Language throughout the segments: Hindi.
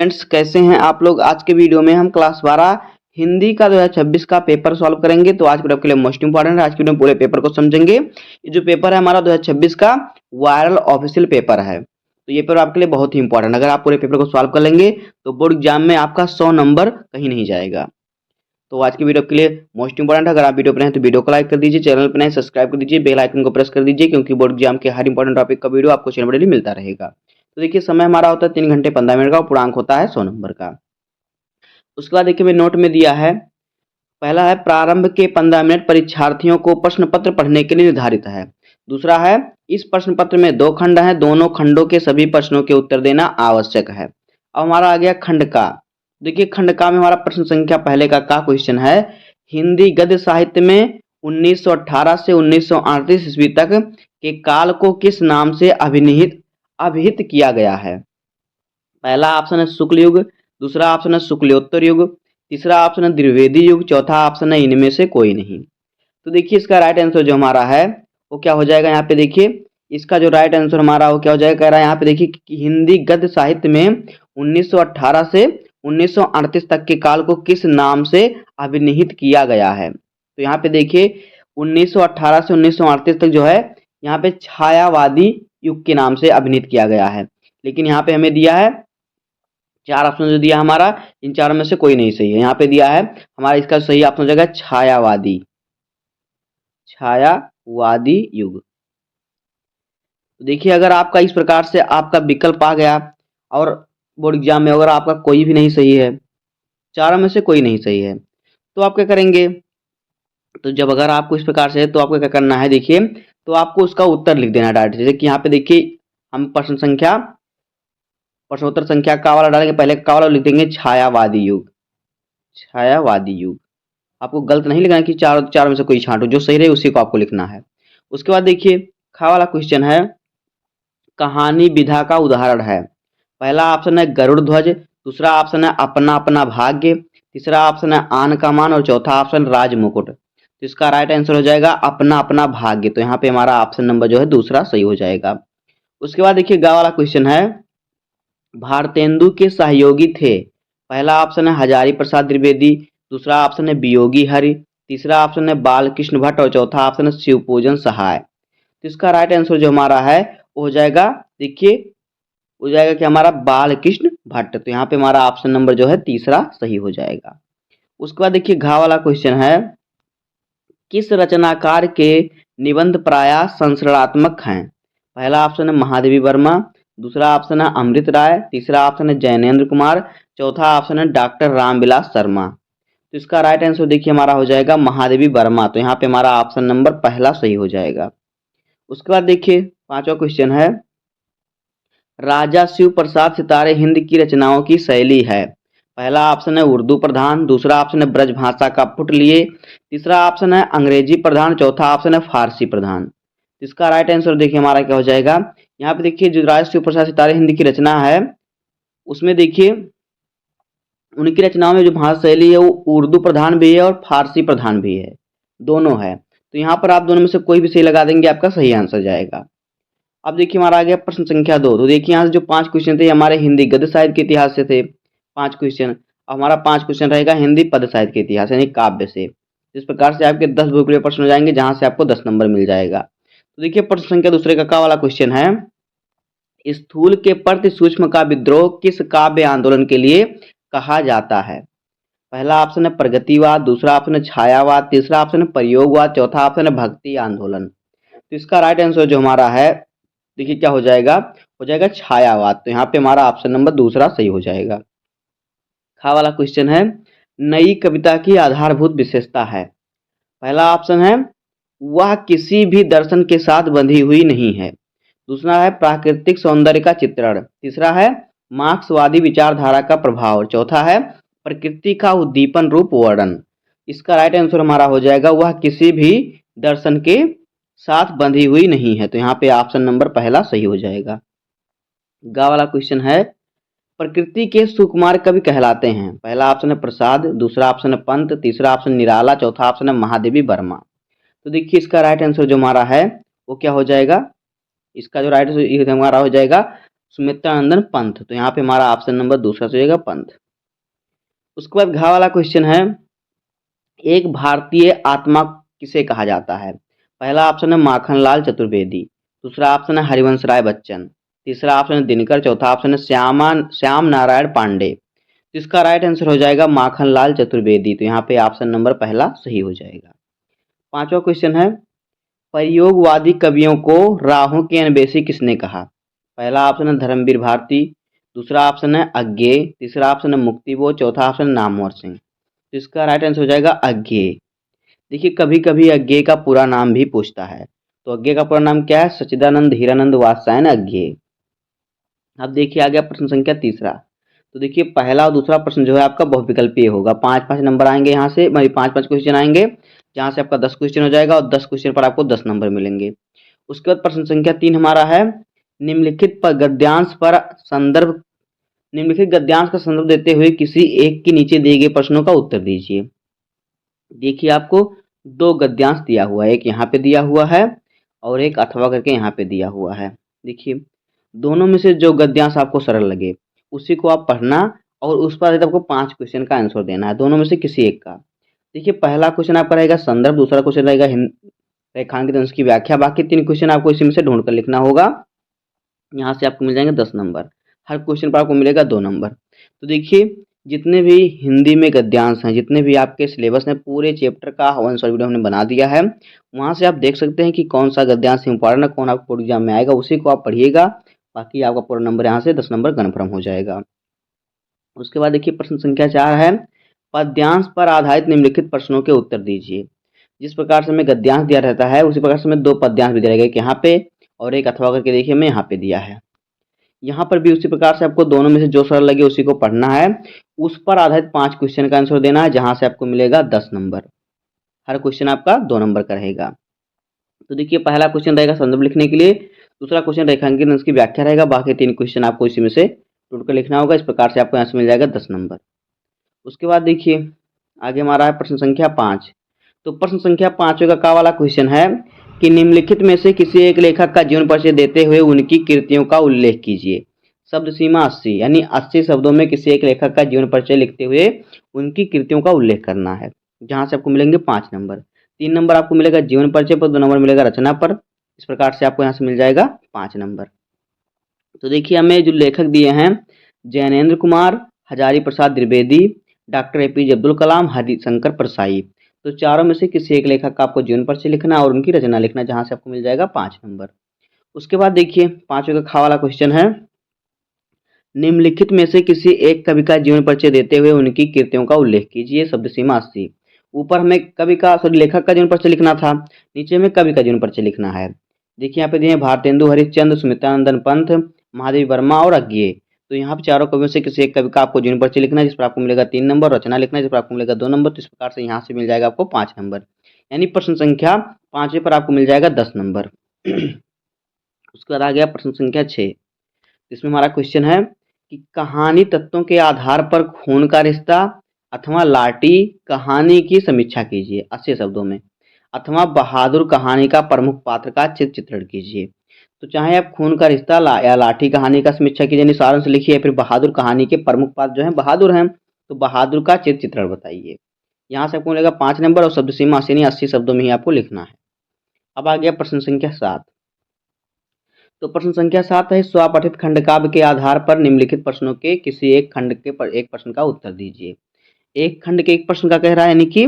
फ्रेंड्स, कैसे हैं आप लोग। आज के वीडियो में हम क्लास 12 हिंदी का 2026 का पेपर सॉल्व करेंगे। तो आज वीडियो आपके लिए मोस्ट इंपॉर्टेंट है। आज के वीडियो में पूरे पेपर को समझेंगे। ये जो पेपर है हमारा 2026 का वायरल ऑफिशियल पेपर है, तो ये पेपर आपके लिए बहुत ही इंपॉर्टेंट। अगर आप पूरे पेपर को सॉल्व कर लेंगे तो बोर्ड एग्जाम में आपका 100 नंबर कहीं नहीं जाएगा। तो आज की वीडियो के लिए मोस्ट इंपॉर्टेंट है। अगर आप वीडियो पर हैं तो वीडियो को लाइक कर दीजिए, चैनल पर नए सब्सक्राइब कर दीजिए, बेल आइकन को प्रेस कर दीजिए, क्योंकि बोर्ड एग्जाम के हर इंपॉर्टेंट टॉपिक का वीडियो आपको चैनल पर डेली मिलता रहेगा। तो देखिए, समय हमारा होता है 3 घंटे 15 मिनट का और पूर्णांक होता है 100 नंबर का। उसके बाद देखिए, मैं नोट में दिया है, पहला है प्रारंभ के 15 मिनट परीक्षार्थियों को प्रश्न पत्र पढ़ने के लिए निर्धारित है। दूसरा है, इस प्रश्न पत्र में 2 खंड हैं, दोनों खंडों के सभी प्रश्नों के उत्तर देना आवश्यक है। अब हमारा आ गया खंड का। देखिए, खंड का में हमारा प्रश्न संख्या पहले का क्वेश्चन है, हिंदी गद्य साहित्य में 1918 से 1938 ईस्वी तक के काल को किस नाम से अभिहित किया गया है। पहला ऑप्शन है शुक्ल युग, दूसरा ऑप्शन है शुक्लोत्तर युग, तीसरा ऑप्शन है द्विवेदी युग, चौथा ऑप्शन है इनमें से कोई नहीं। तो देखिए, इसका राइट आंसर जो हमारा है वो क्या हो जाएगा। यहाँ पे देखिए, इसका जो राइट आंसर हमारा वो क्या हो जाएगा, कह रहा है यहाँ पे देखिए कि हिंदी गद्य साहित्य में 1918 से 1938 तक के काल को किस नाम से अभिनिहित किया गया है। तो यहाँ पे देखिए 1918 से 1938 तक जो है यहाँ पे छायावादी युग के नाम से अभिनिहित किया गया है। लेकिन यहाँ पे हमें दिया है 4 ऑप्शन जो दिया हमारा, इन चारों में से कोई नहीं सही है। यहाँ पे दिया है हमारा, इसका सही ऑप्शन हो जाएगा छायावादी युग। तो देखिए, अगर आपका इस प्रकार से आपका विकल्प आ गया और बोर्ड एग्जाम में अगर आपका कोई भी नहीं सही है, चारों में से कोई नहीं सही है, तो आप क्या करेंगे। तो जब अगर आपको इस प्रकार से है तो आपको क्या करना है, देखिए, तो आपको उसका उत्तर लिख देना डायरेक्ट। जैसे कि यहाँ पे देखिए, हम प्रश्नोत्तर संख्या का वाला डालेंगे, पहले का वाला लिख देंगे छायावादी युग। आपको गलत नहीं लिखना कि चार में से कोई छांटो, जो सही रहे उसी को आपको लिखना है। उसके बाद देखिए, खा वाला क्वेश्चन है, कहानी विधा का उदाहरण है। पहला ऑप्शन है गरुड़ ध्वज, दूसरा ऑप्शन है अपना अपना भाग्य, तीसरा ऑप्शन है आन का मान और चौथा ऑप्शन राज मुकुट। तो इसका राइट आंसर हो जाएगा अपना अपना भाग्य। तो यहाँ पे हमारा ऑप्शन नंबर जो है दूसरा सही हो जाएगा। उसके बाद देखिए, गा वाला क्वेश्चन है, भारतेंदु के सहयोगी थे। पहला ऑप्शन है हजारी प्रसाद द्विवेदी, दूसरा ऑप्शन है वियोगी हरि, तीसरा ऑप्शन है बालकृष्ण भट्ट और चौथा ऑप्शन है शिवपूजन सहाय। तो इसका राइट आंसर जो हमारा है वो हो जाएगा, देखिए, हो जाएगा कि हमारा बालकृष्ण भट्ट। तो यहाँ पे हमारा ऑप्शन नंबर जो है तीसरा सही हो जाएगा। उसके बाद देखिए, घा वाला क्वेश्चन है, किस रचनाकार के निबंध प्रायः संस्मरणात्मक हैं। पहला ऑप्शन है महादेवी वर्मा, दूसरा ऑप्शन है अमृत राय, तीसरा ऑप्शन है जैनेन्द्र कुमार, चौथा ऑप्शन है डॉक्टर रामविलास शर्मा। तो इसका राइट आंसर देखिए हमारा हो जाएगा महादेवी वर्मा। तो यहाँ पे हमारा ऑप्शन नंबर पहला सही हो जाएगा। उसके बाद देखिए, 5वां क्वेश्चन है, राजा शिव प्रसाद सितारे हिंद की रचनाओं की शैली है। पहला ऑप्शन है उर्दू प्रधान, दूसरा ऑप्शन है ब्रज भाषा का पुट लिए, तीसरा ऑप्शन है अंग्रेजी प्रधान, चौथा ऑप्शन है फारसी प्रधान। इसका राइट आंसर देखिए हमारा क्या हो जाएगा। यहाँ पे देखिए, जो राजा शिव प्रसाद सितारे हिंद की रचना है उसमें देखिए उनकी रचनाओं में जो भाषा शैली है वो उर्दू प्रधान भी है और फारसी प्रधान भी है, दोनों है। तो यहाँ पर आप दोनों में से कोई भी सही लगा देंगे, आपका सही आंसर जाएगा। अब देखिए, हमारा आ गया प्रश्न संख्या 2। तो देखिए, यहाँ से जो 5 क्वेश्चन थे हमारे हिंदी गद्य साहित्य के इतिहास से थे 5 क्वेश्चन। अब हमारा 5 क्वेश्चन रहेगा हिंदी पद साहित्य के इतिहास यानी काव्य से। इस प्रकार से आपके 10 बुकले प्रश्न हो जाएंगे, जहां से आपको 10 नंबर मिल जाएगा। तो देखिए, प्रश्न संख्या दूसरे का वाला क्वेश्चन है, स्थूल के प्रति सूक्ष्म का विद्रोह किस काव्य आंदोलन के लिए कहा जाता है। पहला ऑप्शन है प्रगतिवाद, दूसरा ऑप्शन है छायावाद, तीसरा ऑप्शन है प्रयोगवाद, चौथा ऑप्शन है भक्ति आंदोलन। तो इसका राइट आंसर जो हमारा है, देखिए क्या हो जाएगा छायावाद। तो यहाँ पे हमारा ऑप्शन नंबर दूसरा सही हो जाएगा। खा वाला क्वेश्चन है, नई कविता की आधारभूत विशेषता है। पहला ऑप्शन है वह किसी भी दर्शन के साथ बंधी हुई नहीं है, दूसरा है प्राकृतिक सौंदर्य का चित्रण, तीसरा है मार्क्सवादी विचारधारा का प्रभाव, चौथा है प्रकृति का उद्दीपन रूप वर्णन। इसका राइट आंसर हमारा हो जाएगा वह किसी भी दर्शन के साथ बंधी हुई नहीं है। तो यहाँ पे ऑप्शन नंबर पहला सही हो जाएगा। गा वाला क्वेश्चन है, प्रकृति के सुकुमार कवि कहलाते हैं। पहला ऑप्शन है प्रसाद, दूसरा ऑप्शन है पंत, तीसरा ऑप्शन निराला, चौथा ऑप्शन है महादेवी वर्मा। तो देखिए, इसका राइट आंसर जो हमारा है वो क्या हो जाएगा, इसका जो राइट आंसर हमारा हो जाएगा सुमित्रानंदन पंथ। तो यहाँ पे हमारा ऑप्शन नंबर दूसरा हो जाएगा पंथ। उसके बाद घ वाला क्वेश्चन है, एक भारतीय आत्मा किसे कहा जाता है? पहला ऑप्शन है माखनलाल चतुर्वेदी, दूसरा ऑप्शन है हरिवंश राय बच्चन, तीसरा ऑप्शन है दिनकर, चौथा ऑप्शन है श्याम नारायण पांडे। तो इसका राइट आंसर हो जाएगा माखनलाल चतुर्वेदी। तो यहाँ पे ऑप्शन नंबर पहला सही हो जाएगा। पांचवा क्वेश्चन है, प्रयोगवादी कवियों को राहों की अन्वेषी किसने कहा? पहला ऑप्शन है धर्मवीर भारती, दूसरा ऑप्शन है अज्ञेय, तीसरा ऑप्शन है मुक्तिबोध, चौथा ऑप्शन है नामवर सिंह। तो इसका राइट आंसर हो जाएगा अज्ञेय। देखिए कभी कभी अज्ञेय का पूरा नाम भी पूछता है, तो अज्ञेय का पूरा नाम क्या है? सच्चिदानंद हीरानंद वात्स्यायन अज्ञेय। अब देखिए आ गया प्रश्न संख्या तीसरा। तो देखिए पहला और दूसरा प्रश्न जो है आपका बहुविकल्पीय होगा, 5-5 नंबर आएंगे यहाँ से, 5-5 क्वेश्चन आएंगे, जहाँ से आपका 10 क्वेश्चन हो जाएगा और 10 क्वेश्चन पर आपको 10 नंबर मिलेंगे। उसके बाद प्रश्न संख्या 3 हमारा है, निम्नलिखित पर गद्यांश पर संदर्भ निम्नलिखित गद्यांश का संदर्भ देते हुए किसी एक के नीचे दिए गए प्रश्नों का उत्तर दीजिए। देखिए आपको दो गद्यांश दिया हुआ है, एक यहाँ पे दिया हुआ है और एक अथवा करके यहाँ पे दिया हुआ है। देखिए दोनों में से जो गद्यांश आपको सरल लगे उसी को आप पढ़ना और उस पर आपको 5 क्वेश्चन का आंसर देना है, दोनों में से किसी एक का। देखिए पहला क्वेश्चन आपका रहेगा संदर्भ, दूसरा क्वेश्चन रहेगा रेखांकित अंश की व्याख्या, बाकी 3 क्वेश्चन आपको इसी में से ढूंढ कर लिखना होगा। यहाँ से आपको मिल जाएंगे 10 नंबर, हर क्वेश्चन पर आपको मिलेगा 2 नंबर। तो देखिए जितने भी हिंदी में गद्यांश हैं, जितने भी आपके सिलेबस में पूरे चैप्टर का वन शॉट वीडियो हमने बना दिया है, वहाँ से आप देख सकते हैं कि कौन सा गद्यांश इंपॉर्टेंट है, कौन आपको एग्जाम में आएगा, उसी को आप पढ़िएगा, बाकी आपका पूरा नंबर यहाँ से 10 नंबर कन्फर्म हो जाएगा। उसके बाद देखिए प्रश्न संख्या 4 है, पद्यांश पर आधारित निम्नलिखित प्रश्नों के उत्तर दीजिए। जिस प्रकार से हमें गद्यांश दिया रहता है उसी प्रकार से हमें 2 पद्यांश भी दिया रहेगा, एक यहाँ पे और एक अथवा करके देखिए हमें यहाँ पे दिया है। यहाँ पर भी उसी प्रकार से आपको दोनों में से जो सरल लगे उसी को पढ़ना है, उस पर आधारित 5 क्वेश्चन का आंसर देना है, जहां से आपको मिलेगा 10 नंबर, हर क्वेश्चन आपका 2 नंबर का रहेगा। तो देखिए पहला क्वेश्चन रहेगा संदर्भ लिखने के लिए, दूसरा क्वेश्चन रेखांकित अंश की व्याख्या रहेगा, बाकी 3 क्वेश्चन आपको इसी में से ढूंढ कर लिखना होगा। इस प्रकार से आपको यहाँ से मिल जाएगा 10 नंबर। उसके बाद देखिए आगे हमारा है प्रश्न संख्या 5। तो प्रश्न संख्या 5 का वाला क्वेश्चन है कि निम्नलिखित में से किसी एक लेखक का जीवन परिचय देते हुए उनकी कृतियों का उल्लेख कीजिए। शब्द सीमा 80, यानी 80 शब्दों में किसी एक लेखक का जीवन परिचय लिखते हुए उनकी कृतियों का उल्लेख करना है, जहां से आपको मिलेंगे 5 नंबर। 3 नंबर आपको मिलेगा जीवन परिचय पर, 2 नंबर मिलेगा रचना पर। इस प्रकार से आपको यहाँ से मिल जाएगा 5 नंबर। तो देखिए हमें जो लेखक दिए हैं, जैनेन्द्र कुमार, हजारी प्रसाद द्विवेदी, डॉक्टर एपीजे अब्दुल कलाम, हरिशंकर परसाई। तो चारों में से किसी एक लेखक का आपको जीवन परिचय लिखना और उनकी रचना लिखना, जहां से आपको मिल जाएगा 5 नंबर। उसके बाद देखिए 5वें का खा वाला क्वेश्चन है, निम्नलिखित में से किसी एक कवि का जीवन परिचय देते हुए उनकी कृतियों का उल्लेख कीजिए। शब्द सीमा 80। ऊपर हमें कवि का लेखक का जीवन परिचय लिखना था, नीचे में कवि का जीवन परिचय लिखना है। देखिए यहाँ पे दिए भारतेंदु हरिश्चंद्र, सुमित्रानंदन पंथ, महादेवी वर्मा और अज्ञेय। तो यहाँ पे चारों कवियों से किसी एक कवि का आपको जीवन परिचय लिखना है, जिस पर आपको मिलेगा 3 नंबर, रचना लिखना है जिस पर आपको मिलेगा 2 नंबर। तो इस प्रकार से यहाँ से मिल जाएगा आपको 5 नंबर, यानी प्रश्न संख्या 5वें पर आपको मिल जाएगा 10 नंबर। उसके बाद आ गया प्रश्न संख्या 6। इसमें हमारा क्वेश्चन है कि कहानी तत्वों के आधार पर खून का रिश्ता अथवा लाठी कहानी की समीक्षा कीजिए 80 शब्दों में, अथवा बहादुर कहानी का प्रमुख पात्र का चित्रण कीजिए। तो चाहे आप खून का रिश्ता या लाठी कहानी का समीक्षा कीजिए, सारांश लिखिए, फिर बहादुर कहानी के प्रमुख पात्र जो है बहादुर हैं, तो बहादुर का चित्रण बताइए। यहाँ से आपको मिलेगा 5 नंबर और शब्द सीमा 80 शब्दों में ही आपको लिखना है। अब आ गया प्रश्न संख्या 7। तो प्रश्न संख्या 7 है, स्वपठित खंड काव्य के आधार पर निम्नलिखित प्रश्नों के किसी एक खंड के एक प्रश्न का उत्तर दीजिए। एक खंड के एक प्रश्न का कह रहा है, यानी कि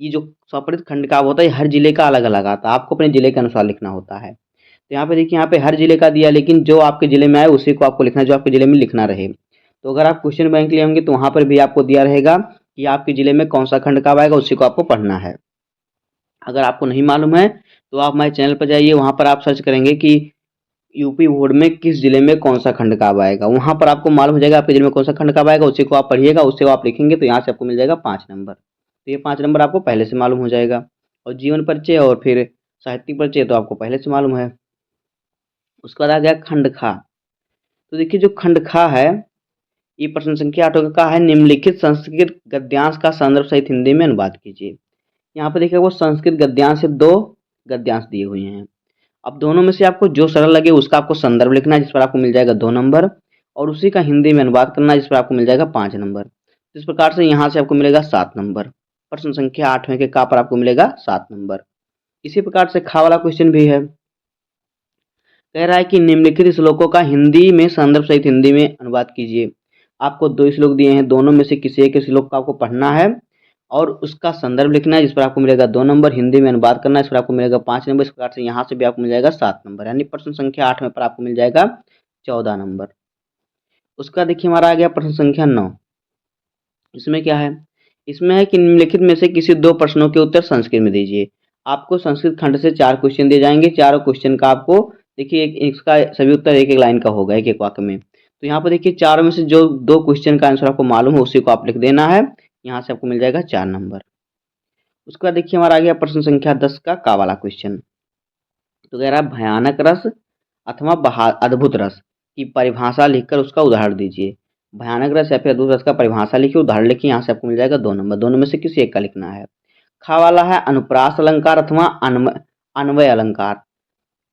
ये जो स्वपठित खंड काव्य होता है हर जिले का अलग अलग आता है, आपको अपने जिले के अनुसार लिखना होता है। तो यहाँ पे देखिए यहाँ पे हर जिले का दिया, लेकिन जो आपके जिले में आए उसी को आपको लिखना है, जो आपके जिले में लिखना रहे। तो अगर आप क्वेश्चन बैंक लिए होंगे तो वहाँ पर भी आपको दिया रहेगा कि आपके जिले में कौन सा खंड काव्य आएगा, उसी को आपको पढ़ना है। अगर आपको नहीं मालूम है तो आप हमारे चैनल पर जाइए, वहाँ पर आप सर्च करेंगे कि यूपी बोर्ड में किस जिले में कौन सा खंड काव्य आएगा, वहां पर आपको मालूम हो जाएगा आपके जिले में कौन सा खंड काव्य आएगा, उसी को आप पढ़िएगा, उससे आप लिखेंगे तो यहाँ से आपको मिल जाएगा 5 नंबर। तो ये 5 नंबर आपको पहले से मालूम हो जाएगा, और जीवन परिचय और फिर साहित्यिक परिचय तो आपको पहले से मालूम है। उसके बाद आ गया खंड खा। तो देखिए जो खंड खा है ये प्रश्न संख्या 8 का है, निम्नलिखित संस्कृत गद्यांश का संदर्भ सहित हिंदी में अनुवाद कीजिए। यहाँ पे देखिए वो संस्कृत गद्यांश से 2 गद्यांश दिए हुए हैं। अब दोनों में से आपको जो सरल लगे उसका आपको संदर्भ लिखना है, जिस पर आपको मिल जाएगा 2 नंबर, और उसी का हिंदी में अनुवाद करना है, जिस पर आपको मिल जाएगा 5 नंबर। तो इस प्रकार से यहाँ से आपको मिलेगा 7 नंबर। प्रश्न संख्या 8वें के का पर आपको मिलेगा 7 नंबर। इसी प्रकार से खा वाला क्वेश्चन भी है। कह रहा है कि निम्नलिखित श्लोकों का हिंदी में संदर्भ सहित हिंदी में अनुवाद कीजिए। आपको 2 श्लोक दिए हैं, दोनों में से किसी एक श्लोक को आपको पढ़ना है और उसका संदर्भ लिखना है, जिस पर आपको मिलेगा 2 नंबर, हिंदी में अनुवाद करना है, इस पर आपको मिलेगा 5 नंबर। इस प्रकार से यहाँ से भी आपको मिल जाएगा 7 नंबर, यानी प्रश्न संख्या 8 में पर आपको मिल जाएगा 14 नंबर। उसका देखिए हमारा आ गया प्रश्न संख्या 9। इसमें क्या है? इसमें है कि निम्नलिखित में से किसी 2 प्रश्नों के उत्तर संस्कृत में दीजिए। आपको संस्कृत खंड से 4 क्वेश्चन दिए जाएंगे। चारों क्वेश्चन का आपको देखिए इसका सभी उत्तर एक एक लाइन का होगा, एक एक वाक्य में। तो यहाँ पर देखिए चारों में से जो 2 क्वेश्चन का आंसर आपको मालूम है उसी को आप लिख देना है। यहाँ से आपको मिल जाएगा 4 नंबर। उसके बाद देखिए हमारा आ गया प्रश्न संख्या 10 का वाला क्वेश्चन। तो कह रहा है भयानक रस अथवा अद्भुत रस की परिभाषा लिखकर उसका उदाहरण दीजिए। भयानक रस या फिर अद्भुत रस का परिभाषा लिखिए, उदाहरण लिखिए। यहाँ से आपको मिल जाएगा 2 नंबर। दोनों में से किसी एक का लिखना है। खा वाला है अनुप्रास अलंकार अथवा अन्वय अलंकार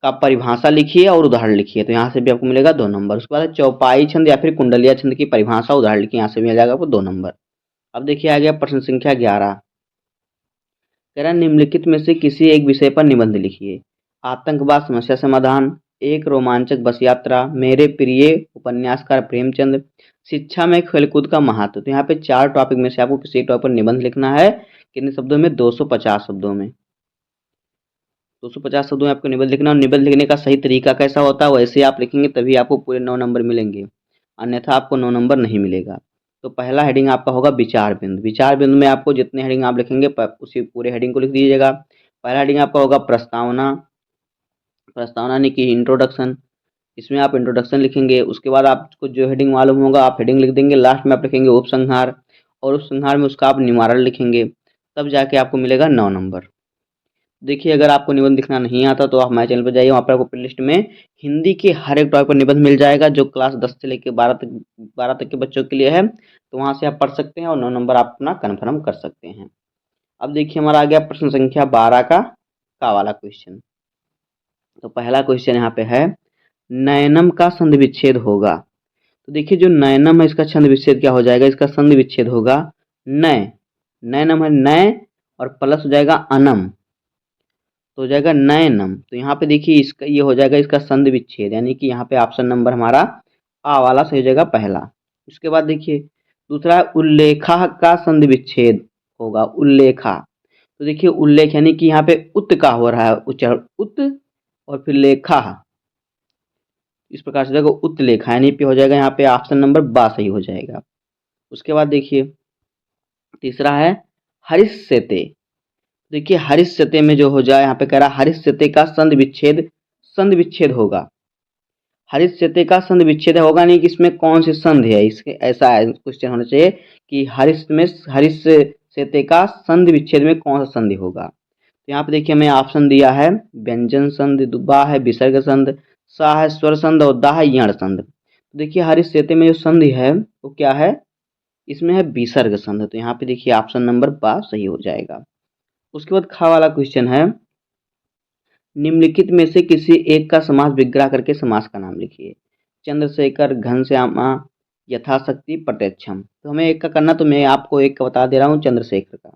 का परिभाषा लिखिए और उदाहरण लिखिए। तो यहाँ से भी आपको मिलेगा 2 नंबर। उसके बाद चौपाई छंद या फिर कुंडलिया छंद की परिभाषा उदाहरण लिखिए। यहाँ से मिल जाएगा आपको 2 नंबर। अब देखिए आ गया प्रश्न संख्या 11। कह रहा है निम्नलिखित में से किसी एक विषय पर निबंध लिखिए। आतंकवाद समस्या समाधान, एक रोमांचक बस यात्रा, मेरे प्रिय उपन्यासकार प्रेमचंद, शिक्षा में खेलकूद का महत्व। तो यहाँ पे 4 टॉपिक में से आपको किसी एक टॉपिक पर निबंध लिखना है। कितने शब्दों में? 250 शब्दों में। 250 शब्दों में आपको निबंध लिखना। और निबंध लिखने का सही तरीका कैसा होता है, वैसे आप लिखेंगे तभी आपको पूरे 9 नंबर मिलेंगे, अन्यथा आपको 9 नंबर नहीं मिलेगा। तो पहला हेडिंग आपका होगा विचार बिंदु। विचार बिंदु में आपको जितने हेडिंग आप लिखेंगे उसी पूरे हेडिंग को लिख दीजिएगा। पहला हेडिंग आपका होगा प्रस्तावना। प्रस्तावना यानी कि इंट्रोडक्शन, इसमें आप इंट्रोडक्शन लिखेंगे। उसके बाद आपको जो हेडिंग मालूम होगा आप हेडिंग लिख देंगे। लास्ट में आप लिखेंगे उपसंहार, और उपसंहार में उसका आप निवारण लिखेंगे, तब जाके आपको मिलेगा 9 नंबर। देखिए अगर आपको निबंध लिखना नहीं आता तो आप हमारे चैनल पर जाइए, वहाँ पर आपको प्लेलिस्ट में हिंदी के हर एक टॉपिक पर निबंध मिल जाएगा, जो क्लास 10 से लेकर 12 तक के बच्चों के लिए है। तो वहाँ से आप पढ़ सकते हैं और 9 नंबर आप अपना कन्फर्म कर सकते हैं। अब देखिए हमारा आ गया प्रश्न संख्या 12 का वाला क्वेश्चन। तो पहला क्वेश्चन यहाँ पे है नयनम का संधि विच्छेद होगा। तो देखिए जो नयनम है इसका छंद विच्छेद क्या हो जाएगा? इसका संधि विच्छेद होगा नय। नयनम है नय और प्लस हो जाएगा अनम, तो हो जाएगा नयनम। तो यहाँ पे देखिए इसका ये हो जाएगा इसका संधि विच्छेद, यानी कि यहाँ पे ऑप्शन नंबर हमारा आ वाला सही हो जाएगा पहला। उसके बाद देखिए दूसरा है उल्लेखा का संधि विच्छेद होगा। उल्लेखा, तो देखिए उल्लेख यानी कि यहाँ पे उत का हो रहा है उच्चारण, उत और फिर लेखा, इस प्रकार से जाएगा उत्लेखा, यानी पे हो जाएगा यहाँ पे ऑप्शन नंबर बा सही हो जाएगा। उसके बाद देखिए तीसरा है हरिष्यते। देखिए हरिष्यते में जो हो जाए यहाँ पे कह रहा है हरिष्यते का संधि विच्छेद होगा। हरिष्यते का संधि विच्छेद होगा नहीं कि इसमें कौन सी संधि है, इसके ऐसा है क्वेश्चन होना चाहिए कि हरिष्यते का संधि विच्छेद में कौन सा संधि होगा। तो यहाँ पे देखिए हमें ऑप्शन दिया है व्यंजन संधि, बा है विसर्ग संधि, सा है स्वर संधि और दा है यण संधि। तो देखिए हरिष्यते में जो संधि है वो क्या है? इसमें है विसर्ग संधि। तो यहाँ पे देखिए ऑप्शन नंबर बा सही हो जाएगा। उसके बाद खा वाला क्वेश्चन है निम्नलिखित में से किसी एक का समास विग्रह करके समास का नाम लिखिए। चंद्रशेखर, घनश्यामा, यथाशक्ति, प्रत्यक्षम। तो हमें एक का करना, तो मैं आपको एक का बता दे रहा हूँ चंद्रशेखर का।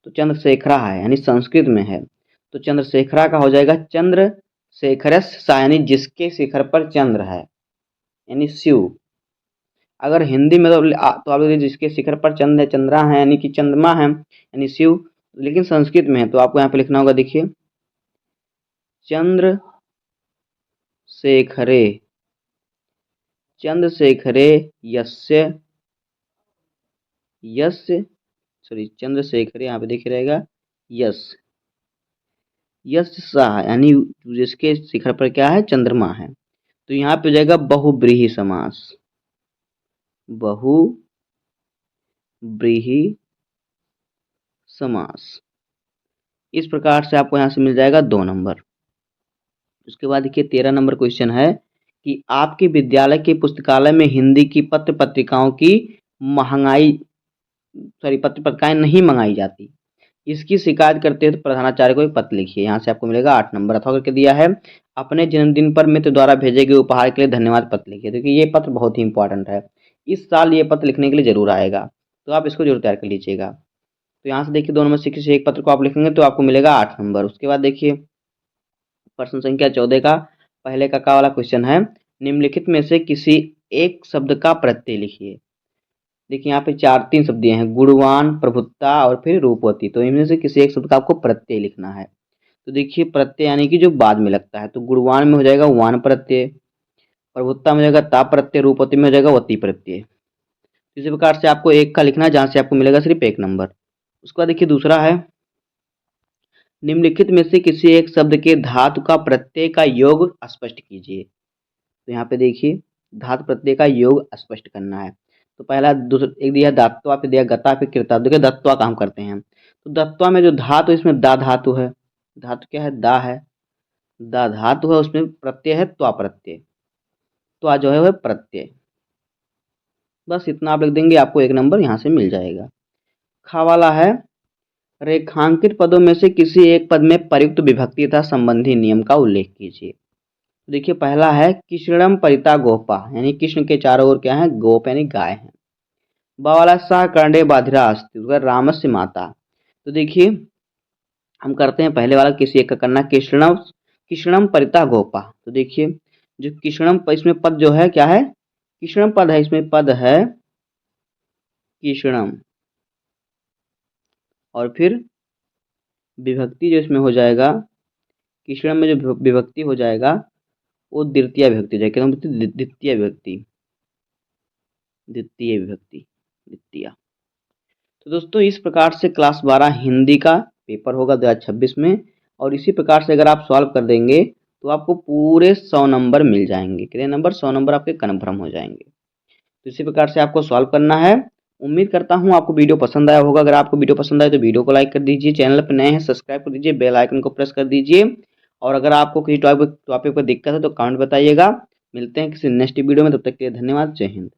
तो चंद्रशेखरा है यानी संस्कृत में है, तो चंद्रशेखरा का हो जाएगा चंद्रशेखरस्य सा, यानी जिसके शिखर पर चंद्र है, यानी शिव। अगर हिंदी में तो आप लोग जिसके शिखर पर चंद्र है, चंद्रा है यानी कि चंद्रमा है यानी शिव। लेकिन संस्कृत में है तो आपको यहाँ पे लिखना होगा, देखिए चंद्रशेखरे, चंद्रशेखरे यस्य यस्य सॉरी चंद्रशेखरे, यहाँ पे देखिए रहेगा यस, यश शाह, यानी जिसके शिखर पर क्या है? चंद्रमा है। तो यहाँ पे हो जाएगा बहुब्रीहि समास। बहुब्रीहि समास, इस प्रकार से आपको यहाँ से मिल जाएगा 2 नंबर। उसके बाद देखिए 13 नंबर क्वेश्चन है कि आपके विद्यालय के पुस्तकालय में हिंदी की पत्र पत्रिकाओं की पत्र पत्रिकाएं नहीं मंगाई जाती, इसकी शिकायत करते हैं तो प्रधानाचार्य को एक पत्र लिखिए। यहाँ से आपको मिलेगा 8 नंबर। अथवा करके दिया है अपने जन्मदिन पर मित्र द्वारा भेजे गए उपहार के लिए धन्यवाद पत्र लिखिए। देखिए ये पत्र बहुत ही इंपॉर्टेंट है, इस साल ये पत्र लिखने के लिए ज़रूर आएगा, तो आप इसको जरूर तैयार कर लीजिएगा। तो यहाँ से देखिए 2 नंबर से किसी एक पत्र को आप लिखेंगे तो आपको मिलेगा 8 नंबर। उसके बाद देखिए प्रश्न संख्या 14 का पहले का वाला क्वेश्चन है, निम्नलिखित में से किसी एक शब्द का प्रत्यय लिखिए। देखिए यहाँ पे 3 शब्द दिए हैं, गुणवान, प्रभुत्ता और फिर रूपवती। तो इनमें से किसी एक शब्द का आपको प्रत्यय लिखना है। तो देखिए प्रत्यय यानी कि जो बाद में लगता है, तो गुणवान में हो जाएगा वान प्रत्यय, प्रभुत्ता में हो जाएगा ता प्रत्यय, रूपवती में हो जाएगा वती प्रत्यय। इसी प्रकार से आपको एक का लिखना है जहाँ से आपको मिलेगा सिर्फ 1 नंबर। उसके बाद देखिए दूसरा है, निम्नलिखित में से किसी एक शब्द के धातु का प्रत्यय का योग स्पष्ट कीजिए। तो यहाँ पे देखिए धातु प्रत्यय का योग स्पष्ट करना है। तो पहला दूसरा एक दिया दात्वा, फिर दिया गता, फिर कृता। देखिए दत्वा का हम करते हैं, तो दत्वा में जो धातु इसमें दा धातु है, धातु क्या है दा है, दा धातु है, उसमें प्रत्यय है त्वा प्रत्यय, त्वा जो है वह प्रत्यय। बस इतना आप लिख देंगे, आपको 1 नंबर यहाँ से मिल जाएगा। खा वाला है, रेखांकित पदों में से किसी एक पद में प्रयुक्त विभक्ति तथा संबंधी नियम का उल्लेख कीजिए। देखिए पहला है कृष्णम परिता गोपा, यानी कृष्ण के चारों ओर क्या है गोप यानी गाय है। बा वाला सा कर्णे बाधिरा अस्ति, रामस्य माता। तो देखिए हम करते हैं पहले वाला किसी एक का करना, कृष्णम कृष्णम परिता गोपा। तो देखिए जो कृष्णम इसमें पद जो है क्या है, कृष्णम पद है, इसमें पद है कृष्णम, और फिर विभक्ति जो इसमें हो जाएगा, कृष्णम में जो विभक्ति हो जाएगा वो द्वितीय विभक्ति हो जाएगी, द्वितीय विभक्ति, द्वितीय विभक्ति, द्वितीय। तो दोस्तों इस प्रकार से क्लास 12 हिंदी का पेपर होगा 2026 में, और इसी प्रकार से अगर आप सॉल्व कर देंगे तो आपको पूरे 100 नंबर मिल जाएंगे। कितने नंबर? 100 नंबर आपके कन्फर्म हो जाएंगे। तो इसी प्रकार से आपको सॉल्व करना है। उम्मीद करता हूँ आपको वीडियो पसंद आया होगा। अगर आपको वीडियो पसंद आए तो वीडियो को लाइक कर दीजिए, चैनल पर नए हैं सब्सक्राइब कर दीजिए, बेल आइकन को प्रेस कर दीजिए, और अगर आपको किसी टॉपिक पर दिक्कत है तो कमेंट बताइएगा। मिलते हैं किसी नेक्स्ट वीडियो में, तब तक के लिए धन्यवाद। जय हिंद।